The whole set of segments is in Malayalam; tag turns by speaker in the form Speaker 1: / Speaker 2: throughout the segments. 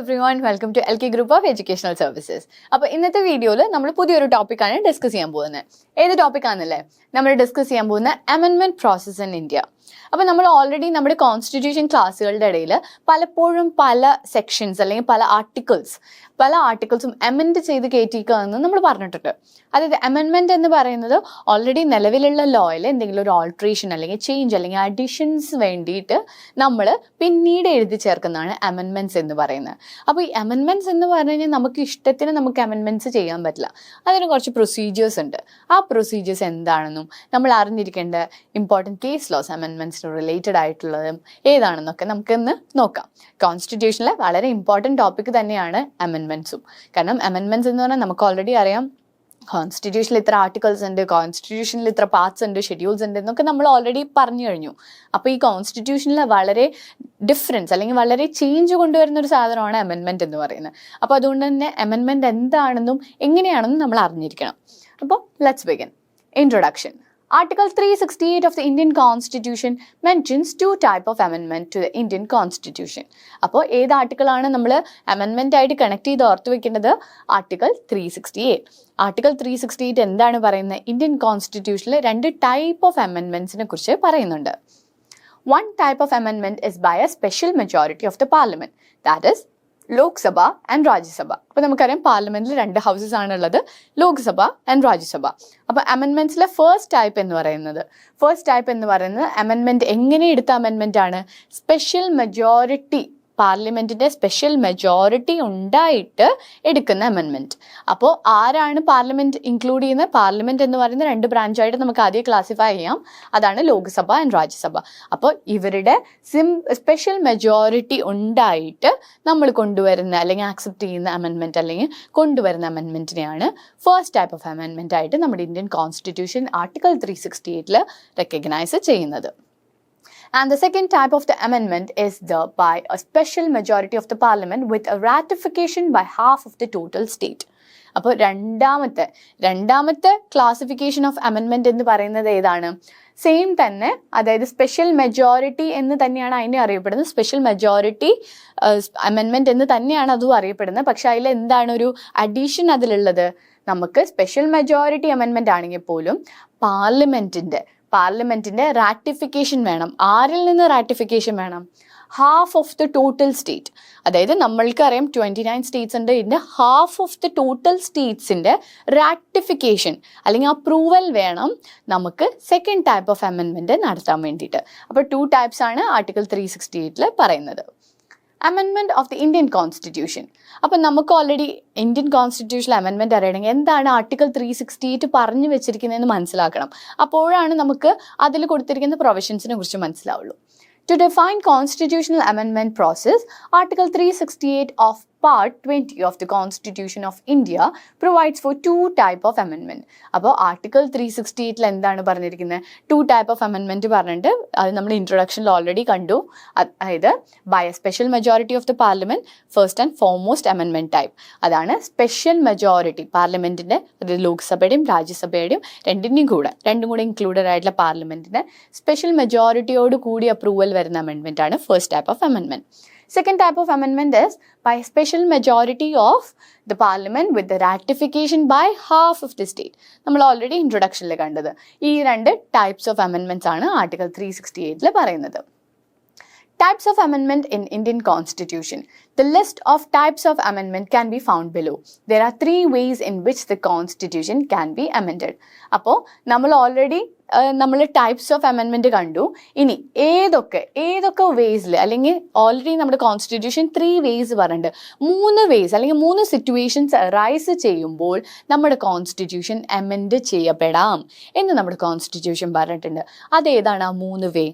Speaker 1: everyone, welcome to LK Group of Educational Services. അപ്പോൾ ഇന്നത്തെ വീഡിയോയിൽ നമ്മൾ പുതിയൊരു ടോപ്പിക്കാണ് ഡിസ്കസ് ചെയ്യാൻ പോകുന്നത്. ഏത് ടോപ്പിക്കാണെന്നല്ലേ? നമ്മൾ ഡിസ്കസ് ചെയ്യാൻ പോകുന്ന അമെൻമെന്റ് പ്രോസസ് ഇൻ ഇന്ത്യ. അപ്പോൾ നമ്മൾ ഓൾറെഡി നമ്മുടെ കോൺസ്റ്റിറ്റ്യൂഷൻ ക്ലാസ്സുകളുടെ ഇടയിൽ പലപ്പോഴും പല സെക്ഷൻസ് അല്ലെങ്കിൽ പല ആർട്ടിക്കിൾസും അമെൻഡ് ചെയ്ത് കയറ്റിക്കുക എന്ന് നമ്മൾ പറഞ്ഞിട്ടുണ്ട്. അതായത് അമെൻമെന്റ് എന്ന് പറയുന്നത് ഓൾറെഡി നിലവിലുള്ള ലോയിൽ എന്തെങ്കിലും ഒരു ഓൾട്രേഷൻ അല്ലെങ്കിൽ ചേഞ്ച് അല്ലെങ്കിൽ അഡീഷൻസ് വേണ്ടിയിട്ട് നമ്മൾ പിന്നീട് എഴുതി ചേർക്കുന്നതാണ് അമെൻമെന്റ്സ് എന്ന് പറയുന്നത്. അപ്പോൾ ഈ അമെൻമെന്റ്സ് എന്ന് പറഞ്ഞു കഴിഞ്ഞാൽ നമുക്ക് ഇഷ്ടത്തിന് നമുക്ക് അമെൻമെന്റ്സ് ചെയ്യാൻ പറ്റില്ല. അതിന് കുറച്ച് പ്രൊസീജിയേഴ്സ് ഉണ്ട്. ആ പ്രൊസീജിയേഴ്സ് എന്താണെന്നും നമ്മൾ അറിഞ്ഞിരിക്കേണ്ട ഇമ്പോർട്ടൻറ്റ് കേസ് ലോസ് അമെൻമെന്റ്സിന് റിലേറ്റഡ് ആയിട്ടുള്ളതും ഏതാണെന്നൊക്കെ നമുക്കിന്ന് നോക്കാം. കോൺസ്റ്റിറ്റ്യൂഷനിലെ വളരെ ഇമ്പോർട്ടൻറ്റ് ടോപ്പിക് തന്നെയാണ് അമെൻമെന്റ്സും. കാരണം അമെൻമെന്റ്സ് എന്ന് പറഞ്ഞാൽ നമുക്ക് ഓൾറെഡി അറിയാം, കോൺസ്റ്റിറ്റ്യൂഷനിൽ ഇത്ര ആർട്ടിക്കിൾസ് ഉണ്ട്, കോൺസ്റ്റിറ്റ്യൂഷനിൽ ഇത്ര പാർട്സ് ഉണ്ട്, ഷെഡ്യൂൾസ് ഉണ്ട് എന്നൊക്കെ നമ്മൾ ഓൾറെഡി പറഞ്ഞു കഴിഞ്ഞു. അപ്പോൾ ഈ കോൺസ്റ്റിറ്റ്യൂഷനിൽ വളരെ ഡിഫറൻസ് അല്ലെങ്കിൽ വളരെ ചേഞ്ച് കൊണ്ടുവരുന്ന ഒരു സാധനമാണ് അമെൻമെന്റ് എന്ന് പറയുന്നത്. അപ്പോൾ അതുകൊണ്ട് തന്നെ അമെൻമെന്റ് എന്താണെന്നും എങ്ങനെയാണെന്നും നമ്മൾ അറിഞ്ഞിരിക്കണം. അപ്പോൾ let's begin. Introduction. Article 368 of the Indian Constitution mentions two types of amendment to the Indian Constitution. അപ്പോൾ ഏത് ആർട്ടിക്കിളാണ് നമ്മൾ അമെൻമെന്റ് ആയിട്ട് കണക്ട് ചെയ്ത് ഓർത്ത് വെക്കേണ്ടത്? ആർട്ടിക്കിൾ 368. ആർട്ടിക്കിൾ 368 എന്താണ് പറയുന്നത്? ഇന്ത്യൻ കോൺസ്റ്റിറ്റ്യൂഷനിൽ രണ്ട് ടൈപ്പ് ഓഫ് അമെൻമെന്റ്സിനെ കുറിച്ച് പറയുന്നുണ്ട്. One type of amendment is by a special majority of the parliament, that is Lok Sabha and Rajya Sabha. അപ്പോൾ നമുക്കറിയാം പാർലമെന്റിൽ രണ്ട് ഹൗസസ് ആണുള്ളത്, ലോക്സഭ ആൻഡ് രാജ്യസഭ. അപ്പോൾ അമെൻമെന്റ്സിലെ ഫസ്റ്റ് ടൈപ്പ് എന്ന് പറയുന്നത് അമെൻമെന്റ് എങ്ങനെ എടുത്ത അമെൻമെന്റ് ആണ്? സ്പെഷ്യൽ മെജോറിറ്റി, പാർലമെന്റിന്റെ സ്പെഷ്യൽ മെജോറിറ്റി ഉണ്ടായിട്ട് എടുക്കുന്ന അമെൻമെന്റ്. അപ്പോൾ ആരാണ് പാർലമെന്റ് ഇൻക്ലൂഡ് ചെയ്യുന്നത്? പാർലമെന്റ് എന്ന് പറയുന്ന രണ്ട് ബ്രാഞ്ചായിട്ട് നമുക്ക് ആദ്യം ക്ലാസിഫൈ ചെയ്യാം. അതാണ് ലോക്സഭ ആൻഡ് രാജ്യസഭ. അപ്പോൾ ഇവരുടെ സ്പെഷ്യൽ മെജോറിറ്റി ഉണ്ടായിട്ട് നമ്മൾ കൊണ്ടുവരുന്ന അല്ലെങ്കിൽ ആക്സെപ്റ്റ് ചെയ്യുന്ന അമെൻമെന്റ് അല്ലെങ്കിൽ കൊണ്ടുവരുന്ന അമെൻമെന്റിനെയാണ് ഫസ്റ്റ് ടൈപ്പ് ഓഫ് അമെൻമെന്റ് ആയിട്ട് നമ്മുടെ ഇന്ത്യൻ കോൺസ്റ്റിറ്റ്യൂഷൻ ആർട്ടിക്കിൾ 368 റെക്കഗ്നൈസ് ചെയ്യുന്നത്. And the second type of the amendment is by a special majority of the parliament with a ratification by half of the total state. അപ്പോൾ രണ്ടാമത്തെ ക്ലാസിഫിക്കേഷൻ ഓഫ് അമെൻമെന്റ് എന്ന് പറയുന്നത് ഏതാണ്? സെയിം തന്നെ, അതായത് സ്പെഷ്യൽ മെജോറിറ്റി എന്ന് തന്നെയാണ് അതിനെ അറിയപ്പെടുന്നത്. സ്പെഷ്യൽ മെജോറിറ്റി അമെൻമെന്റ് എന്ന് തന്നെയാണ് അതും അറിയപ്പെടുന്നത്. പക്ഷെ അതിൽ എന്താണ് ഒരു അഡീഷൻ അതിലുള്ളത്? നമുക്ക് സ്പെഷ്യൽ മെജോറിറ്റി അമെൻമെന്റ് ആണെങ്കിൽ പോലും പാർലമെന്റിന്റെ റാറ്റിഫിക്കേഷൻ വേണം. ആരിൽ നിന്ന് റാറ്റിഫിക്കേഷൻ വേണം? Half of the total state. അതായത് നമ്മൾക്കറിയാം 29 സ്റ്റേറ്റ്സ് ഉണ്ട്. ഇതിൻ്റെ ഹാഫ് ഓഫ് ദ ടോട്ടൽ സ്റ്റേറ്റ്സിൻ്റെ റാറ്റിഫിക്കേഷൻ അല്ലെങ്കിൽ അപ്രൂവൽ വേണം നമുക്ക് സെക്കൻഡ് ടൈപ്പ് ഓഫ് അമെൻമെന്റ് നടത്താൻ വേണ്ടിയിട്ട്. അപ്പോൾ 2 ടൈപ്സ് ആണ് ആർട്ടിക്കിൾ 368 പറയുന്നത്. അമെൻമെന്റ് ഓഫ് ദി ഇന്ത്യൻ കോൺസ്റ്റിറ്റ്യൂഷൻ. അപ്പം നമുക്ക് ഓൾറെഡി ഇന്ത്യൻ കോൺസ്റ്റിറ്റ്യൂഷനിൽ അമെൻമെന്റ് അറിയണമെങ്കിൽ എന്താണ് ആർട്ടിക്കിൾ 368 പറഞ്ഞു വെച്ചിരിക്കുന്നതെന്ന് മനസ്സിലാക്കണം. അപ്പോഴാണ് നമുക്ക് അതിൽ കൊടുത്തിരിക്കുന്ന പ്രൊവിഷൻസിനെ കുറിച്ച് മനസ്സിലാവുള്ളൂ. To define constitutional amendment process, Article 368 of Part 20 of the Constitution of India provides for 2 type of amendment. അപ്പോൾ ആർട്ടിക്കിൾ 368 എന്താണ് പറഞ്ഞിരിക്കുന്നത്? 2 type of amendment പറഞ്ഞിട്ട് അത് നമ്മൾ ഇൻട്രൊഡക്ഷനിൽ ഓൾറെഡി കണ്ടു. അതായത് by a special majority of the parliament, first and foremost അമെൻമെന്റ് ടൈപ്പ്. അതാണ് സ്പെഷ്യൽ മെജോറിറ്റി, പാർലമെന്റിന്റെ ലോക്സഭയുടെയും രാജ്യസഭയുടെയും രണ്ടും കൂടെ ഇൻക്ലൂഡഡ് ആയിട്ടുള്ള പാർലമെന്റിന്റെ സ്പെഷ്യൽ മെജോറിറ്റിയോട് കൂടി അപ്രൂവൽ വരുന്ന അമെൻമെന്റ് ആണ് ഫസ്റ്റ് ടൈപ്പ് ഓഫ് അമെൻമെന്റ്. Second type of amendment is by special majority of the parliament with the ratification by half of the state. നമ്മൾ ഓൾറെഡി ഇൻട്രൊഡക്ഷനിൽ കണ്ടത്. ഈ രണ്ട് ടൈപ്സ് ഓഫ് അമെൻമെന്റ്സ് ആണ് ആർട്ടിക്കിൾ 368 പറയുന്നത്. Types of amendment in Indian Constitution. The list of types of amendment can be found below. There are 3 ways in which the Constitution can be amended. അപ്പോൾ നമ്മൾ ഓൾറെഡി ടൈപ്സ് ഓഫ് അമെൻമെന്റ് കണ്ടു. ഇനി ഏതൊക്കെ വേസിൽ അല്ലെങ്കിൽ ഓൾറെഡി നമ്മുടെ കോൺസ്റ്റിറ്റ്യൂഷൻ 3 വേസ് പറഞ്ഞിട്ടുണ്ട്. 3 വേസ് അല്ലെങ്കിൽ 3 സിറ്റുവേഷൻസ് റൈസ് ചെയ്യുമ്പോൾ നമ്മുടെ കോൺസ്റ്റിറ്റ്യൂഷൻ അമെൻഡ് ചെയ്യപ്പെടാം എന്ന് നമ്മുടെ കോൺസ്റ്റിറ്റ്യൂഷൻ പറഞ്ഞിട്ടുണ്ട്. അതേതാണ് ആ 3 way?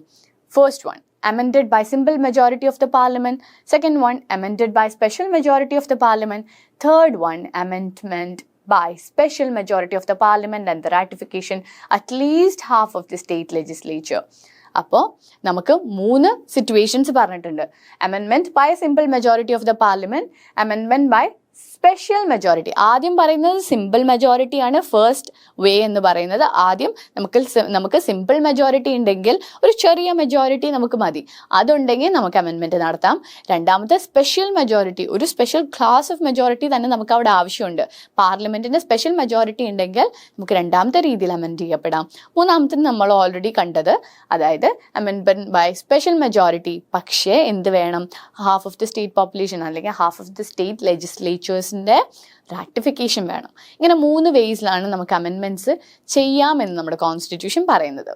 Speaker 1: First one, amended by simple majority of the parliament. Second one, amended by special majority of the parliament. Third one, amendment by special majority of the parliament and the ratification at least half of the state legislature. അപ്പോൾ നമുക്ക് 3 സിറ്റുവേഷൻസ് പറഞ്ഞിട്ടുണ്ട്. അമെൻമെന്റ് by simple majority of the parliament, അമെൻമെന്റ് ബൈ സ്പെഷ്യൽ മെജോറിറ്റി. ആദ്യം പറയുന്നത് സിമ്പിൾ മെജോറിറ്റി ആണ് ഫസ്റ്റ് വേ എന്ന് പറയുന്നത്. ആദ്യം നമുക്ക് സിമ്പിൾ മെജോറിറ്റി ഉണ്ടെങ്കിൽ ഒരു ചെറിയ മെജോറിറ്റി നമുക്ക് മതി, അതുണ്ടെങ്കിൽ നമുക്ക് അമെൻമെൻറ്റ് നടത്താം. രണ്ടാമത്തെ സ്പെഷ്യൽ മെജോറിറ്റി, ഒരു സ്പെഷ്യൽ ക്ലാസ് ഓഫ് മെജോറിറ്റി തന്നെ നമുക്ക് അവിടെ ആവശ്യമുണ്ട്. പാർലമെൻറ്റിൻ്റെ സ്പെഷ്യൽ മെജോറിറ്റി ഉണ്ടെങ്കിൽ നമുക്ക് രണ്ടാമത്തെ രീതിയിൽ അമെൻഡ് ചെയ്യപ്പെടാം. മൂന്നാമത്തെ നമ്മൾ ഓൾറെഡി കണ്ടത്, അതായത് അമെൻമെൻറ്റ് ബൈ സ്പെഷ്യൽ മെജോറിറ്റി. പക്ഷേ എന്ത് വേണം? Half of the state population അല്ലെങ്കിൽ ഹാഫ് ഓഫ് ദി സ്റ്റേറ്റ് ലെജിസ്ലേച്ചേഴ്സിൻ്റെ റാറ്റിഫിക്കേഷൻ വേണം. ഇങ്ങനെ 3 വേസിലാണ് നമുക്ക് അമെൻമെൻറ്റ്സ് ചെയ്യാമെന്ന് നമ്മുടെ കോൺസ്റ്റിറ്റ്യൂഷൻ പറയുന്നത്.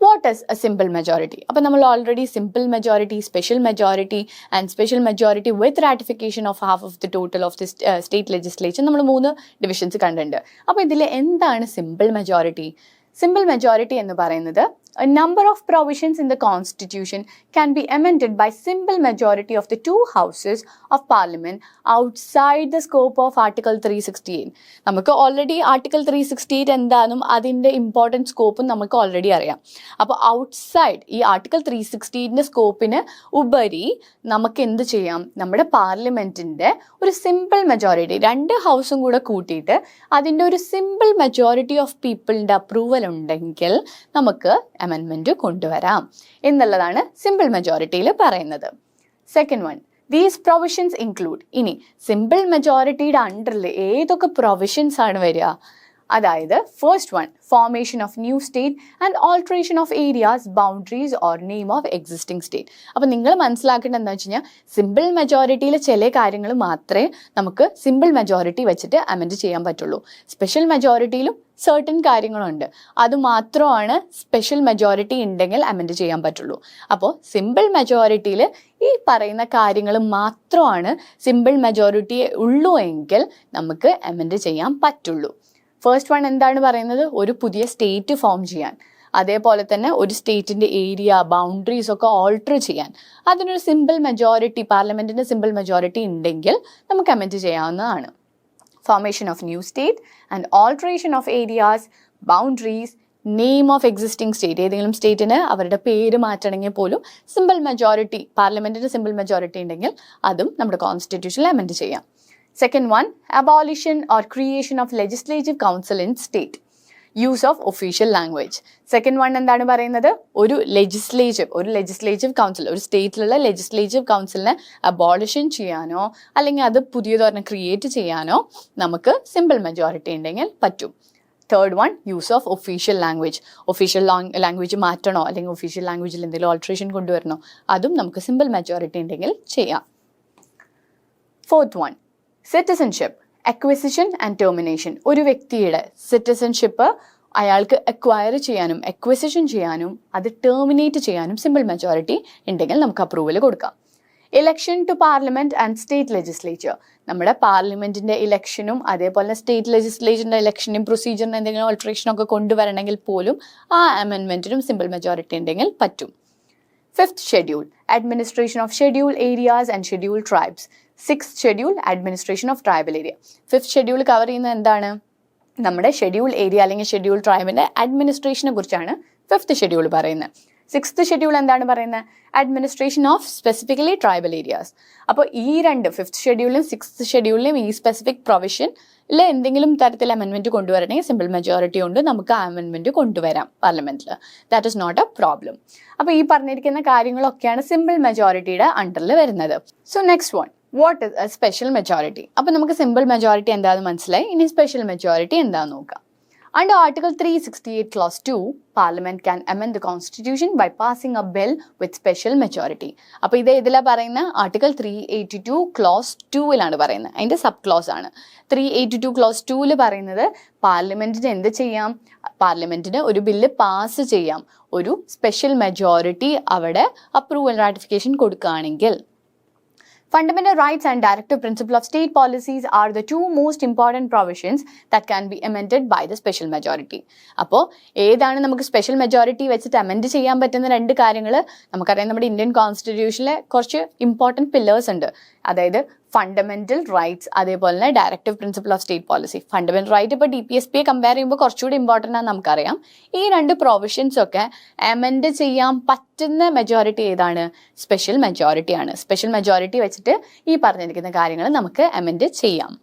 Speaker 1: What is A simple majority? അപ്പോൾ നമ്മൾ already simple majority, special majority and special majority with ratification of half of the total of the state legislature നമ്മൾ 3 ഡിവിഷൻസ് കണ്ടിട്ടുണ്ട്. അപ്പോൾ ഇതിൽ എന്താണ് സിമ്പിൾ മെജോറിറ്റി? സിമ്പിൾ മെജോറിറ്റി എന്ന് പറയുന്നത് a number of provisions in the constitution can be amended by simple majority of the 2 houses of parliament outside the scope of article 368. നമുക്ക് ഓൾറെഡി ആർട്ടിക്കിൾ 368 എന്താണെന്നും അതിൻ്റെ ഇമ്പോർട്ടൻറ്റ് സ്കോപ്പും നമുക്ക് ഓൾറെഡി അറിയാം. അപ്പോൾ ഔട്ട്സൈഡ് ഈ ആർട്ടിക്കിൾ 368ൻ്റെ സ്കോപ്പിന് ഉപരി നമുക്ക് എന്ത് ചെയ്യാം? നമ്മുടെ പാർലമെൻറ്റിൻ്റെ ഒരു സിമ്പിൾ മെജോറിറ്റി, 2 ഹൗസും കൂടെ കൂട്ടിയിട്ട് അതിൻ്റെ ഒരു സിമ്പിൾ മെജോറിറ്റി ഓഫ് പീപ്പിളിൻ്റെ അപ്രൂവൽ ഉണ്ടെങ്കിൽ നമുക്ക് അമെൻമെൻറ്റ് കൊണ്ടുവരാം എന്നുള്ളതാണ് സിമ്പിൾ മെജോറിറ്റിയിൽ പറയുന്നത്. Second one, these provisions include. ഇനി സിമ്പിൾ മെജോറിറ്റിയുടെ അണ്ടറിൽ ഏതൊക്കെ പ്രൊവിഷൻസ് ആണ് വരിക? അതായത് first one, formation of new state and alteration of areas, boundaries or name of existing state. അപ്പോൾ നിങ്ങൾ മനസ്സിലാക്കേണ്ടത് എന്താ വെച്ച് കഴിഞ്ഞാൽ, സിമ്പിൾ മെജോറിറ്റിയിൽ ചില കാര്യങ്ങൾ മാത്രമേ നമുക്ക് സിമ്പിൾ മെജോറിറ്റി വെച്ചിട്ട് അമെൻഡ് ചെയ്യാൻ പറ്റുള്ളൂ. സ്പെഷ്യൽ മെജോറിറ്റിയിലും സർട്ടൻ കാര്യങ്ങളുണ്ട്, അതുമാത്രമാണ് സ്പെഷ്യൽ മെജോറിറ്റി ഉണ്ടെങ്കിൽ അമെൻഡ് ചെയ്യാൻ പറ്റുള്ളൂ. അപ്പോൾ സിമ്പിൾ മെജോറിറ്റിയിൽ ഈ പറയുന്ന കാര്യങ്ങൾ മാത്രമാണ് സിമ്പിൾ മെജോറിറ്റി ഉള്ളൂ എങ്കിൽ നമുക്ക് അമെൻഡ് ചെയ്യാൻ പറ്റുള്ളൂ. ഫസ്റ്റ് വൺ എന്താണ് പറയുന്നത്? ഒരു പുതിയ സ്റ്റേറ്റ് ഫോം ചെയ്യാൻ, അതേപോലെ തന്നെ ഒരു സ്റ്റേറ്റിൻ്റെ ഏരിയ, ബൗണ്ടറീസ് ഒക്കെ ഓൾട്ടർ ചെയ്യാൻ, അതിനൊരു സിമ്പിൾ മെജോറിറ്റി, പാർലമെൻറ്റിൻ്റെ സിമ്പിൾ മെജോറിറ്റി ഉണ്ടെങ്കിൽ നമുക്ക് അമെൻഡ് ചെയ്യാവുന്നതാണ്. Formation of new state and alteration of areas, boundaries, name of existing state, ഏതെങ്കിലും സ്റ്റേറ്റിന് അവരുടെ പേര് മാറ്റണമെങ്കിൽ പോലും സിമ്പിൾ മെജോറിറ്റി, പാർലമെൻറ്റിൻ്റെ സിമ്പിൾ മെജോറിറ്റി ഉണ്ടെങ്കിൽ അതും നമ്മുടെ കോൺസ്റ്റിറ്റ്യൂഷനിൽ അമെൻഡ് ചെയ്യാം. Second one, abolition or creation of legislative council in state. Use of official language. Second one എന്താണ് പറയുന്നത്? ഒരു ലെജിസ്ലേറ്റീവ് കൗൺസിൽ, ഒരു സ്റ്റേറ്റിലുള്ള ലെജിസ്ലേറ്റീവ് കൗൺസിലിനെ അബോളിഷൻ ചെയ്യാനോ അല്ലെങ്കിൽ അത് പുതിയതൊരെണ്ണം ക്രിയേറ്റ് ചെയ്യാനോ നമുക്ക് സിമ്പിൾ മെജോറിറ്റി ഉണ്ടെങ്കിൽ പറ്റും. Third one, use of official language. Official language മാറ്റണോ അല്ലെങ്കിൽ ഒഫീഷ്യൽ ലാംഗ്വേജിൽ എന്തെങ്കിലും ഓൾട്രേഷൻ കൊണ്ടുവരണോ, അതും നമുക്ക് സിമ്പിൾ മെജോറിറ്റി ഉണ്ടെങ്കിൽ ചെയ്യാം. Fourth one, citizenship, acquisition and termination. ഒരു വ്യക്തിയുടെ സിറ്റിസൺഷിപ്പ് അയാൾക്ക് അക്വയർ ചെയ്യാനും അക്വിസിഷൻ ചെയ്യാനും അത് ടെർമിനേറ്റ് ചെയ്യാനും സിമ്പിൾ മെജോറിറ്റി ഉണ്ടെങ്കിൽ നമുക്ക് അപ്രൂവൽ കൊടുക്കാം. Election to parliament and state legislature. നമ്മുടെ പാർലമെൻറ്റിൻ്റെ ഇലക്ഷനും അതേപോലെ സ്റ്റേറ്റ് ലെജിസ്ലേച്ചറിൻ്റെ ഇലക്ഷനും പ്രൊസീജിയറിന് എന്തെങ്കിലും ഓൾട്രേഷനൊക്കെ കൊണ്ടുവരണമെങ്കിൽ പോലും ആ അമെൻമെൻറ്റിനും സിമ്പിൾ മെജോറിറ്റി ഉണ്ടെങ്കിൽ പറ്റും. Fifth schedule, administration of schedule areas and schedule tribes. Sixth schedule, administration of tribal area. Fifth schedule cover ചെയ്യുന്നത് എന്താണ്? നമ്മുടെ ഷെഡ്യൂൾ ഏരിയ അല്ലെങ്കിൽ ഷെഡ്യൂൾ ട്രൈബിൻ്റെ അഡ്മിനിസ്ട്രേഷനെ കുറിച്ചാണ് ഫിഫ്ത്ത് ഷെഡ്യൂൾ പറയുന്നത്. സിക്സ്ത് ഷെഡ്യൂൾ എന്താണ് പറയുന്നത്? Administration of specifically tribal areas. അപ്പോൾ ഈ ഫിഫ്ത്ത് ഷെഡ്യൂളിലും സിക്സ്ത് ഷെഡ്യൂളിലും ഈ സ്പെസിഫിക് പ്രൊവിഷനിൽ എന്തെങ്കിലും തരത്തിൽ അമെൻമെൻറ്റ് കൊണ്ടുവരണമെങ്കിൽ സിമ്പിൾ മെജോറിറ്റി കൊണ്ട് നമുക്ക് ആ അമെൻമെൻറ്റ് കൊണ്ടുവരാം പാർലമെൻറ്റിൽ. That is not a problem. അപ്പോൾ ഈ പറഞ്ഞിരിക്കുന്ന കാര്യങ്ങളൊക്കെയാണ് സിമ്പിൾ മെജോറിറ്റിയുടെ അണ്ടറിൽ വരുന്നത്. So next one, what is a special majority? അപ്പോൾ നമുക്ക് സിമ്പിൾ മെജോറിറ്റി എന്താണെന്ന് മനസ്സിലായി. ഇനി സ്പെഷ്യൽ മെജോറിറ്റി എന്താണെന്ന് നോക്കാം. Under Article 368 Clause 2, Parliament can amend the Constitution by passing a bill with special majority. അപ്പോൾ ഇത് ഇതിലാണ് പറയുന്നത്? ആർട്ടിക്കിൾ 382 Clause 2 പറയുന്നത്. അതിൻ്റെ സബ് ക്ലോസ് ആണ്. 382 Clause 2 പറയുന്നത് പാർലമെൻറ്റിന് എന്ത് ചെയ്യാം? പാർലമെൻറ്റിന് ഒരു ബില്ല് പാസ് ചെയ്യാം, ഒരു സ്പെഷ്യൽ മെജോറിറ്റി അവിടെ അപ്രൂവൽ റാറ്റിഫിക്കേഷൻ കൊടുക്കുകയാണെങ്കിൽ. Fundamental rights and directive principle of state policies are the two most important provisions that can be amended by the special majority. അപ്പോൾ ഏതാണ് നമുക്ക് സ്പെഷ്യൽ മെജോറിറ്റി വെച്ചിട്ട് അമെൻഡ് ചെയ്യാൻ പറ്റുന്ന 2 കാര്യങ്ങൾ? നമുക്കറിയാം, നമ്മുടെ ഇന്ത്യൻ കോൺസ്റ്റിറ്റ്യൂഷനിലെ കുറച്ച് ഇമ്പോർട്ടൻറ്റ് പില്ലേഴ്സ് ഉണ്ട്. അതായത് ഫണ്ടമെന്റൽ റൈറ്റ്സ്, അതേപോലെ തന്നെ directive principle of state policy. Fundamental right ഇപ്പോൾ DPSP കമ്പയർ ചെയ്യുമ്പോൾ കുറച്ചുകൂടി ഇമ്പോർട്ടൻ്റ് ആണെന്ന് നമുക്കറിയാം. ഈ 2 പ്രൊവിഷൻസ് ഒക്കെ അമെൻഡ് ചെയ്യാൻ പറ്റുന്ന മെജോറിറ്റി ഏതാണ്? സ്പെഷ്യൽ മെജോറിറ്റി ആണ്. സ്പെഷ്യൽ മെജോറിറ്റി വെച്ചിട്ട് ഈ പറഞ്ഞിരിക്കുന്ന കാര്യങ്ങൾ നമുക്ക് അമെൻഡ് ചെയ്യാം.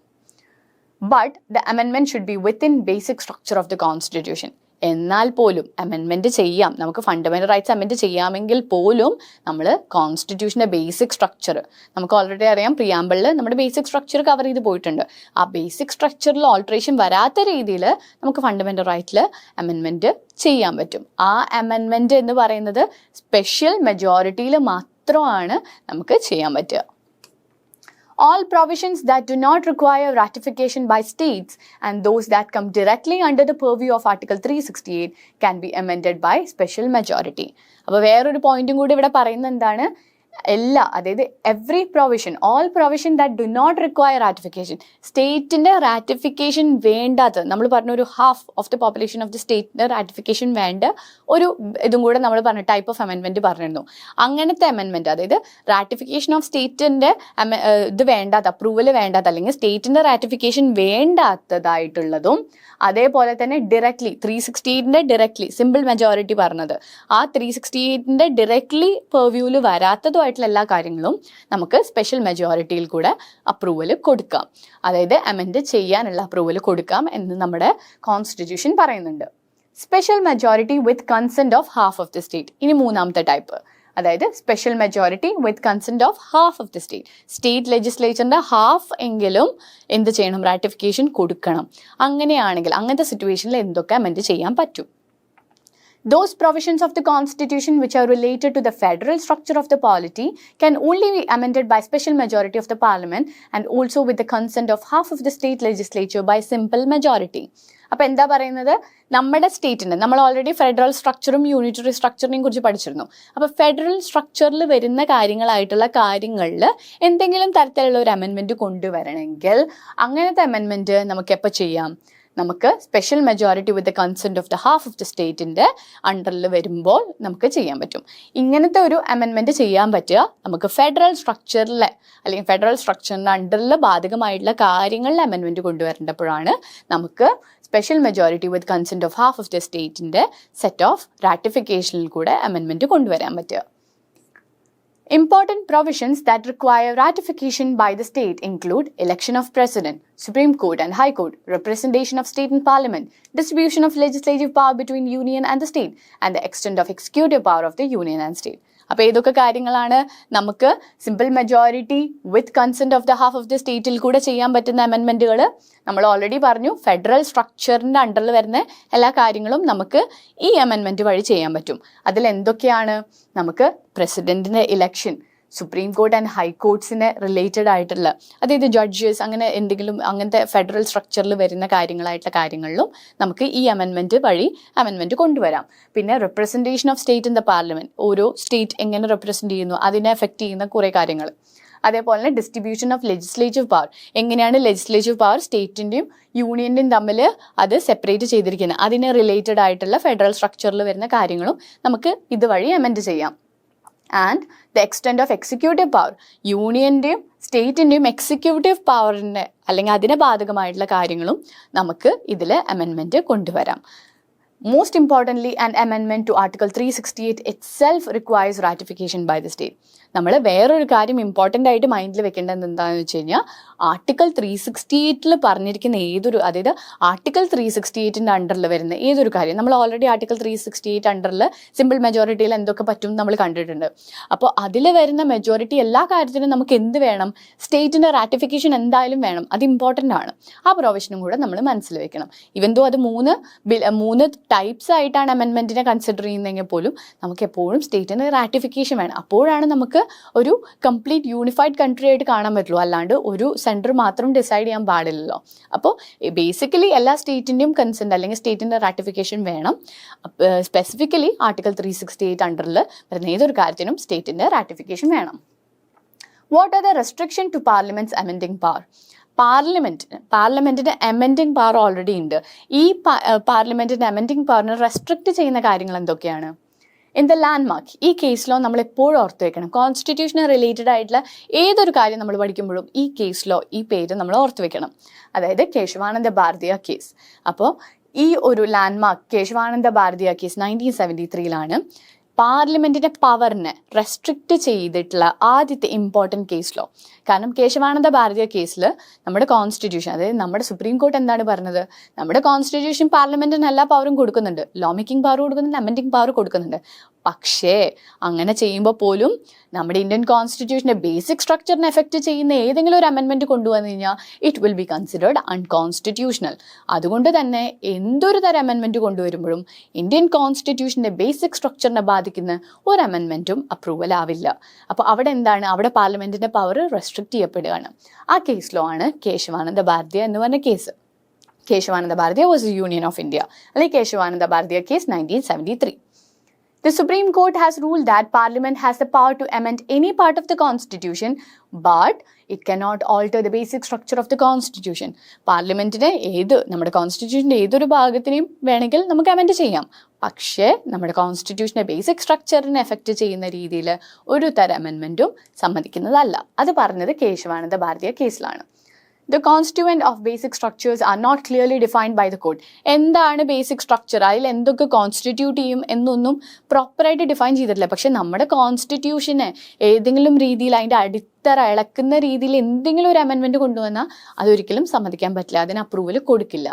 Speaker 1: ബട്ട് ദ അമെൻമെന്റ് should be within basic structure of the constitution. എന്നാൽ പോലും അമെൻമെന്റ് ചെയ്യാം, നമുക്ക് ഫണ്ടമെന്റൽ റൈറ്റ്സ് അമെൻഡ് ചെയ്യാമെങ്കിൽ പോലും നമ്മൾ കോൺസ്റ്റിറ്റ്യൂഷൻ്റെ ബേസിക് സ്ട്രക്ചർ, നമുക്ക് ഓൾറെഡി അറിയാം പ്രിയാമ്പിളിൽ നമ്മുടെ ബേസിക് സ്ട്രക്ചർ കവർ ചെയ്ത് പോയിട്ടുണ്ട്. ആ ബേസിക് സ്ട്രക്ചറിൽ ഓൾട്രേഷൻ വരാത്ത രീതിയിൽ നമുക്ക് ഫണ്ടമെന്റൽ റൈറ്റിൽ അമെൻമെന്റ് ചെയ്യാൻ പറ്റും. ആ അമെൻമെന്റ് എന്ന് പറയുന്നത് സ്പെഷ്യൽ മെജോറിറ്റിയിൽ മാത്രമാണ് നമുക്ക് ചെയ്യാൻ പറ്റുക. All provisions that do not require ratification by states and those that come directly under the purview of Article 368 can be amended by special majority. അപ്പോൾ വേറൊരു പോയിന്റും കൂടി ഇവിടെ പറയുന്നത് എന്താണ്? അതായത് every provision, all provision that do not require ratification, സ്റ്റേറ്റിൻ്റെ റാറ്റിഫിക്കേഷൻ വേണ്ടാത്ത, നമ്മൾ പറഞ്ഞ ഒരു half of the population of the സ്റ്റേറ്റിൻ്റെ റാറ്റിഫിക്കേഷൻ വേണ്ട ഒരു ഇതും കൂടെ നമ്മൾ പറഞ്ഞ ടൈപ്പ് ഓഫ് അമെൻമെൻറ്റ് പറഞ്ഞിരുന്നു. അങ്ങനത്തെ അമെൻമെൻറ്റ്, അതായത് റാറ്റിഫിക്കേഷൻ ഓഫ് സ്റ്റേറ്റിൻ്റെ ഇത് വേണ്ടാത്ത, അപ്രൂവൽ വേണ്ടാത്ത, അല്ലെങ്കിൽ സ്റ്റേറ്റിൻ്റെ റാറ്റിഫിക്കേഷൻ വേണ്ടാത്തതായിട്ടുള്ളതും, അതേപോലെ തന്നെ ഡയറക്ട്ലി 368ൻ്റെ ഡയറക്ട്ലി സിമ്പിൾ മെജോറിറ്റി പറഞ്ഞത്, ആ 368ൻ്റെ ഡയറക്ട്ലി പെർവ്യൂവിൽ വരാത്തതും ആയിട്ടുള്ള എല്ലാ കാര്യങ്ങളും നമുക്ക് സ്പെഷ്യൽ മെജോറിറ്റിയിൽ കൂടെ അപ്രൂവൽ കൊടുക്കാം, അതായത് അമെൻഡ് ചെയ്യാനുള്ള അപ്രൂവൽ കൊടുക്കാം എന്ന് നമ്മുടെ കോൺസ്റ്റിറ്റ്യൂഷൻ പറയുന്നുണ്ട്. Special majority with consent of half of the state. ഇനി മൂന്നാമത്തെ ടൈപ്പ്, അതായത് special majority with consent of half of the state. State ലെജിസ്ലേച്ചറിന്റെ ഹാഫ് എങ്കിലും എന്ത് ചെയ്യണം? റാറ്റിഫിക്കേഷൻ കൊടുക്കണം. അങ്ങനെയാണെങ്കിൽ അങ്ങനത്തെ സിറ്റുവേഷനിൽ എന്തൊക്കെ അമെൻഡ് ചെയ്യാൻ പറ്റും? Those provisions of the Constitution which are related to the federal structure of the polity can only be amended by special majority of the Parliament and also with the consent of half of the state legislature by simple majority. അപ്പോൾ എന്താ പറയുന്നത്? നമ്മുടെ സ്റ്റേറ്റിൻ്റെ, നമ്മൾ ഓൾറെഡി ഫെഡറൽ സ്ട്രക്ചറും യൂണിറ്ററി സ്ട്രക്ചറിനെയും കുറിച്ച് പഠിച്ചിരുന്നു. അപ്പോൾ ഫെഡറൽ സ്ട്രക്ചറിൽ വരുന്ന കാര്യങ്ങളായിട്ടുള്ള കാര്യങ്ങളിൽ എന്തെങ്കിലും തരത്തിലുള്ള ഒരു അമെൻമെൻറ്റ് കൊണ്ടുവരണമെങ്കിൽ അങ്ങനത്തെ അമെൻമെൻറ്റ് നമുക്ക് എപ്പോൾ ചെയ്യാം? നമുക്ക് special majority with the consent of the half of the സ്റ്റേറ്റിൻ്റെ അണ്ടറിൽ വരുമ്പോൾ നമുക്ക് ചെയ്യാൻ പറ്റും. ഇങ്ങനത്തെ ഒരു അമെൻമെൻറ്റ് ചെയ്യാൻ പറ്റുക നമുക്ക് ഫെഡറൽ സ്ട്രക്ചറിലെ അല്ലെങ്കിൽ ഫെഡറൽ സ്ട്രക്ചറിൻ്റെ അണ്ടറിൽ ബാധകമായിട്ടുള്ള കാര്യങ്ങളിൽ അമെൻമെൻറ്റ് കൊണ്ടുവരേണ്ടപ്പോഴാണ് നമുക്ക് special majority with consent of half of the സ്റ്റേറ്റിൻ്റെ സെറ്റ് ഓഫ് റാറ്റിഫിക്കേഷനിൽ കൂടെ അമെൻമെൻറ്റ് കൊണ്ടുവരാൻ പറ്റുക. Important provisions that require ratification by the state include election of president, Supreme Court and High Court, representation of state in parliament, distribution of legislative power between union and the state, and the extent of executive power of the union and state. അപ്പോൾ ഏതൊക്കെ കാര്യങ്ങളാണ് നമുക്ക് simple majority with consent of the half of the സ്റ്റേറ്റിൽ കൂടെ ചെയ്യാൻ പറ്റുന്ന അമെൻമെൻറ്റുകൾ? നമ്മൾ ഓൾറെഡി പറഞ്ഞു, ഫെഡറൽ സ്ട്രക്ചറിൻ്റെ അണ്ടറിൽ വരുന്ന എല്ലാ കാര്യങ്ങളും നമുക്ക് ഈ അമെൻമെൻറ്റ് വഴി ചെയ്യാൻ പറ്റും. അതിൽ എന്തൊക്കെയാണ്? നമുക്ക് പ്രസിഡന്റിൻ്റെ ഇലക്ഷൻ, സുപ്രീം കോർട്ട് ആൻഡ് ഹൈക്കോർട്ട്സിനെ റിലേറ്റഡ് ആയിട്ടുള്ള, അതായത് ജഡ്ജസ്, അങ്ങനെ എന്തെങ്കിലും അങ്ങനത്തെ ഫെഡറൽ സ്ട്രക്ചറിൽ വരുന്ന കാര്യങ്ങളിലും നമുക്ക് ഈ അമെൻമെൻറ്റ് വഴി അമെൻമെൻറ്റ് കൊണ്ടുവരാം. പിന്നെ representation of state in the parliament, ഓരോ സ്റ്റേറ്റ് എങ്ങനെ റെപ്രസെൻറ്റ് ചെയ്യുന്നു അതിനെ എഫക്റ്റ് ചെയ്യുന്ന കുറേ കാര്യങ്ങൾ. അതേപോലെ തന്നെ ഡിസ്ട്രിബ്യൂഷൻ ഓഫ് ലെജിസ്ലേറ്റീവ് പവർ, എങ്ങനെയാണ് ലെജിസ്ലേറ്റീവ് പവർ സ്റ്റേറ്റിൻ്റെയും യൂണിയൻ്റെയും തമ്മിൽ അത് സെപ്പറേറ്റ് ചെയ്തിരിക്കുന്നത്, അതിനെ റിലേറ്റഡ് ആയിട്ടുള്ള ഫെഡറൽ സ്ട്രക്ചറിൽ വരുന്ന കാര്യങ്ങളും നമുക്ക് ഇതുവഴി അമെൻഡ് ചെയ്യാം. And the extent of executive power, യൂണിയൻ്റെയും സ്റ്റേറ്റിൻ്റെയും എക്സിക്യൂട്ടീവ് പവറിൻ്റെ അല്ലെങ്കിൽ അതിന് ബാധകമായിട്ടുള്ള കാര്യങ്ങളും നമുക്ക് ഇതിൽ അമെൻമെൻറ്റ് കൊണ്ടുവരാം. Most importantly, an amendment to Article 368 itself requires ratification by the state. നമ്മൾ വേറൊരു കാര്യം ഇമ്പോർട്ടൻ്റ് ആയിട്ട് മൈൻഡിൽ വെക്കേണ്ടത് എന്താണെന്ന് വെച്ച് കഴിഞ്ഞാൽ, ആർട്ടിക്കിൾ 368 പറഞ്ഞിരിക്കുന്ന ഏതൊരു, അതായത് ആർട്ടിക്കിൾ 368 അണ്ടറിൽ വരുന്ന ഏതൊരു കാര്യം, നമ്മൾ ഓൾറെഡി ആർട്ടിക്കിൾ 368 അണ്ടറിൽ സിമ്പിൾ മെജോറിറ്റിയിൽ എന്തൊക്കെ പറ്റും നമ്മൾ കണ്ടിട്ടുണ്ട്. അപ്പോൾ അതിൽ വരുന്ന മെജോറിറ്റി എല്ലാ കാര്യത്തിനും നമുക്ക് എന്ത് വേണം? സ്റ്റേറ്റിൻ്റെ റാറ്റിഫിക്കേഷൻ എന്തായാലും വേണം. അത് ഇമ്പോർട്ടൻ്റ് ആണ്. ആ പ്രൊവിഷനും കൂടെ നമ്മൾ മനസ്സിൽ വെക്കണം. ഇവൻ ദോ അത് മൂന്ന് ടൈപ്സ് ആയിട്ടാണ് അമെൻമെൻറ്റിനെ കൺസിഡർ ചെയ്യുന്നതെങ്കിൽ പോലും നമുക്ക് എപ്പോഴും സ്റ്റേറ്റിന് റാറ്റിഫിക്കേഷൻ വേണം. അപ്പോഴാണ് നമുക്ക് ഒരു കംപ്ലീറ്റ് യൂണിഫൈഡ് കൺട്രി ആയിട്ട് കാണാൻ പറ്റുള്ളൂ. അല്ലാണ്ട് ഒരു സെൻറ്റർ മാത്രം ഡിസൈഡ് ചെയ്യാൻ പാടില്ലല്ലോ. അപ്പോൾ ബേസിക്കലി എല്ലാ സ്റ്റേറ്റിൻ്റെയും കൺസെൻറ്റ് അല്ലെങ്കിൽ സ്റ്റേറ്റിൻ്റെ റാറ്റിഫിക്കേഷൻ വേണം. സ്പെസിഫിക്കലി ആർട്ടിക്കിൾ 368 അണ്ടറിൽ വരുന്ന ഏതൊരു കാര്യത്തിനും സ്റ്റേറ്റിൻ്റെ റാറ്റിഫിക്കേഷൻ വേണം. What are the restriction to parliament's amending power? പാർലമെൻറ്റിന് അമെൻഡിങ് പവർ ഓൾറെഡി ഉണ്ട്. ഈ പാർലമെൻറ്റിൻ്റെ അമെൻഡിങ് പവറിനെ റെസ്ട്രിക്റ്റ് ചെയ്യുന്ന കാര്യങ്ങൾ എന്തൊക്കെയാണ്? ഇൻ ദ ലാൻഡ്മാർക്ക്, ഈ കേസ് ലോ നമ്മൾ എപ്പോഴും ഓർത്ത് വെക്കണം. കോൺസ്റ്റിറ്റ്യൂഷന് റിലേറ്റഡ് ആയിട്ടുള്ള ഏതൊരു കാര്യം നമ്മൾ പഠിക്കുമ്പോഴും ഈ കേസ് ലോ, ഈ പേര് നമ്മൾ ഓർത്ത് വെക്കണം. അതായത് കേശവാനന്ദ ഭാരതിയ കേസ്. അപ്പോൾ ഈ ഒരു ലാൻഡ്മാർക്ക് കേശവാനന്ദ ഭാരതിയ കേസ് 1973 പാർലമെന്റിന്റെ പവറിനെ റെസ്ട്രിക്റ്റ് ചെയ്തിട്ടുള്ള ആദ്യത്തെ ഇമ്പോർട്ടൻറ്റ് കേസ് ലോ. കാരണം കേശവാനന്ദ ഭാരതിയ കേസിൽ നമ്മുടെ കോൺസ്റ്റിറ്റ്യൂഷൻ, അതായത് നമ്മുടെ സുപ്രീം കോർട്ട് എന്താണ് പറഞ്ഞത്, നമ്മുടെ കോൺസ്റ്റിറ്റ്യൂഷൻ പാർലമെന്റിന് എല്ലാ പവറും കൊടുക്കുന്നുണ്ട്, ലോ മേക്കിംഗ് പവർ കൊടുക്കുന്നുണ്ട്, അമെൻഡിങ് പവർ കൊടുക്കുന്നുണ്ട്. പക്ഷേ അങ്ങനെ ചെയ്യുമ്പോൾ പോലും നമ്മുടെ ഇന്ത്യൻ കോൺസ്റ്റിറ്റ്യൂഷൻ്റെ ബേസിക് സ്ട്രക്ചറിനെ എഫക്റ്റ് ചെയ്യുന്ന ഏതെങ്കിലും ഒരു അമെൻമെൻറ്റ് കൊണ്ടുവന്നു കഴിഞ്ഞാൽ it will be considered unconstitutional. അതുകൊണ്ട് തന്നെ എന്തൊരു തരം അമെൻമെൻറ്റ് കൊണ്ടുവരുമ്പോഴും ഇന്ത്യൻ കോൺസ്റ്റിറ്റ്യൂഷൻ്റെ ബേസിക് സ്ട്രക്ചറിനെ ബാധിക്കുന്ന ഒരു അമെൻമെൻറ്റും അപ്രൂവൽ ആവില്ല. അപ്പോൾ അവിടെ എന്താണ്, അവിടെ പാർലമെൻറ്റിൻ്റെ പവർ റെസ്ട്രിക്റ്റ് ചെയ്യപ്പെടുകയാണ്. ആ കേസ് ലോ ആണ് കേശവാനന്ദ ഭാരതിയ എന്ന് പറഞ്ഞ case. Kesavananda Bharati was a union of India, അല്ലെങ്കിൽ Kesavananda Bharati case 1973. The Supreme Court has ruled that Parliament has the power to amend any part of the Constitution, but it cannot alter the basic structure of the Constitution. പാർലമെന്റിനെ നമ്മുടെ കോൺസ്റ്റിറ്റ്യൂഷൻ്റെ ഏതൊരു ഭാഗത്തിനെയും വേണമെങ്കിൽ നമുക്ക് അമെൻഡ് ചെയ്യാം. പക്ഷേ നമ്മുടെ കോൺസ്റ്റിറ്റ്യൂഷൻ്റെ ബേസിക് സ്ട്രക്ചറിനെ എഫക്റ്റ് ചെയ്യുന്ന രീതിയിൽ ഒരു തരം അമെൻമെൻറ്റും സമ്മതിക്കുന്നതല്ല. അത് പറഞ്ഞത് കേശവാനന്ദ ഭാരതിയ കേസിലാണ്. The constituent of basic structures are not clearly defined by the court. എന്താണ് ബേസിക് സ്ട്രക്ചർ, അതിൽ എന്തൊക്കെ കോൺസ്റ്റിറ്റ്യൂട്ട് ചെയ്യും എന്നൊന്നും പ്രോപ്പറായിട്ട് ഡിഫൈൻ ചെയ്തിട്ടില്ല. പക്ഷെ നമ്മുടെ കോൺസ്റ്റിറ്റ്യൂഷനെ ഏതെങ്കിലും രീതിയിൽ അതിൻ്റെ അടിത്തറ ഇളക്കുന്ന രീതിയിൽ എന്തെങ്കിലും ഒരു അമെൻമെൻറ്റ് കൊണ്ടുവന്നാൽ അതൊരിക്കലും സമ്മതിക്കാൻ പറ്റില്ല, അതിന് അപ്രൂവൽ കൊടുക്കില്ല.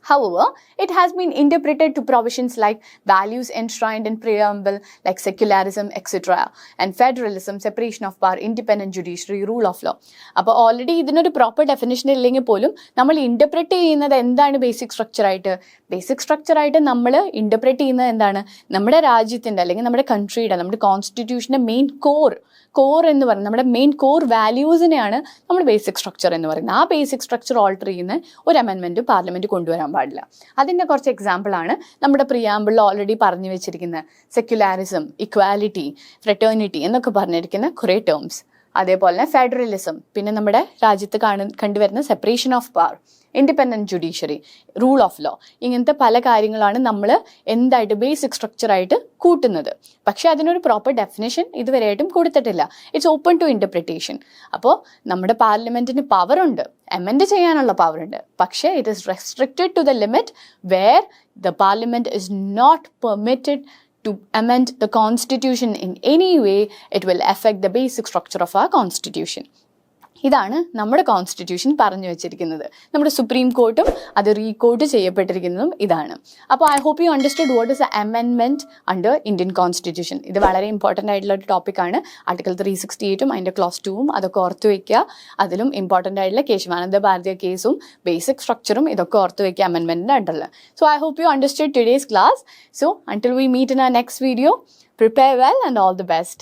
Speaker 1: However, it has been interpreted to provisions like values enshrined in preamble, like secularism, etc., and federalism, separation of power, independent judiciary, rule of law. അപ്പോൾ ഓൾറെഡി ഇതിനൊരു പ്രോപ്പർ ഡെഫിനിഷൻ ഇല്ലെങ്കിൽ പോലും നമ്മൾ ഇൻ്റർപ്രറ്റ് ചെയ്യുന്നത് എന്താണ് ബേസിക് സ്ട്രക്ചറായിട്ട് നമ്മൾ ഇൻ്റർപ്രറ്റ് ചെയ്യുന്നത് എന്താണ്, നമ്മുടെ രാജ്യത്തിൻ്റെ അല്ലെങ്കിൽ നമ്മുടെ കൺട്രിയുടെ, നമ്മുടെ കോൺസ്റ്റിറ്റ്യൂഷൻ്റെ മെയിൻ കോർ എന്ന് പറയുന്നത്, നമ്മുടെ മെയിൻ കോർ വാല്യൂസിനെയാണ് നമ്മൾ ബേസിക് സ്ട്രക്ചർ എന്ന് പറയുന്നത്. ആ ബേസിക് സ്ട്രക്ചർ ഓൾട്ടർ ചെയ്യുന്ന ഒരു അമെൻമെൻറ്റ് പാർലമെൻറ്റ് കൊണ്ടുവരാൻ പാടില്ല. അതിൻ്റെ കുറച്ച് എക്സാമ്പിളാണ് നമ്മുടെ പ്രിയാമ്പിളിൽ ഓൾറെഡി പറഞ്ഞു വെച്ചിരിക്കുന്ന സെക്യുലാരിസം, ഇക്വാലിറ്റി, ഫ്രെറ്റേണിറ്റി എന്നൊക്കെ പറഞ്ഞിരിക്കുന്ന കുറേ ടേംസ്. അതേപോലെ തന്നെ ഫെഡറലിസം, പിന്നെ നമ്മുടെ രാജ്യത്ത് കണ്ടുവരുന്ന separation of power, independent judiciary, rule of law, ഇങ്ങനത്തെ പല കാര്യങ്ങളാണ് നമ്മൾ എന്തായിട്ട് ബേസിക് സ്ട്രക്ചറായിട്ട് കൂട്ടുന്നത്. പക്ഷേ അതിനൊരു പ്രോപ്പർ ഡെഫിനേഷൻ ഇതുവരെയായിട്ടും കൊടുത്തിട്ടില്ല. It's open to interpretation. അപ്പോൾ നമ്മുടെ പാർലമെൻറ്റിന് പവറുണ്ട്, അമെൻഡ് ചെയ്യാനുള്ള പവറുണ്ട്, പക്ഷേ it is restricted to the limit where the parliament is not permitted to amend the constitution in any way it will affect the basic structure of our constitution. ഇതാണ് നമ്മുടെ കോൺസ്റ്റിറ്റ്യൂഷൻ പറഞ്ഞു വെച്ചിരിക്കുന്നത്. നമ്മുടെ സുപ്രീം കോർട്ടും അത് റീകോട്ട് ചെയ്യപ്പെട്ടിരിക്കുന്നതും ഇതാണ്. അപ്പോൾ I hope you understood what is a amendment under Indian constitution. ഇത് വളരെ ഇമ്പോർട്ടൻ്റ് ആയിട്ടുള്ള ഒരു ടോപ്പിക്കാണ്. ആർട്ടിക്കിൾ 368 അതിൻ്റെ ക്ലോസ് 2 അതൊക്കെ ഓർത്ത് വയ്ക്കുക. അതിലും ഇമ്പോർട്ടൻ്റ് ആയിട്ടുള്ള കേശവാനന്ദ ഭാരതിയ കേസും ബേസിക് സ്ട്രക്ചറും ഇതൊക്കെ ഓർത്ത് വയ്ക്കുക അമെൻമെൻറ്റിൻ്റെ അണ്ടറിൽ. So I hope you understood today's class. So until we meet in our next video, prepare well and all the best.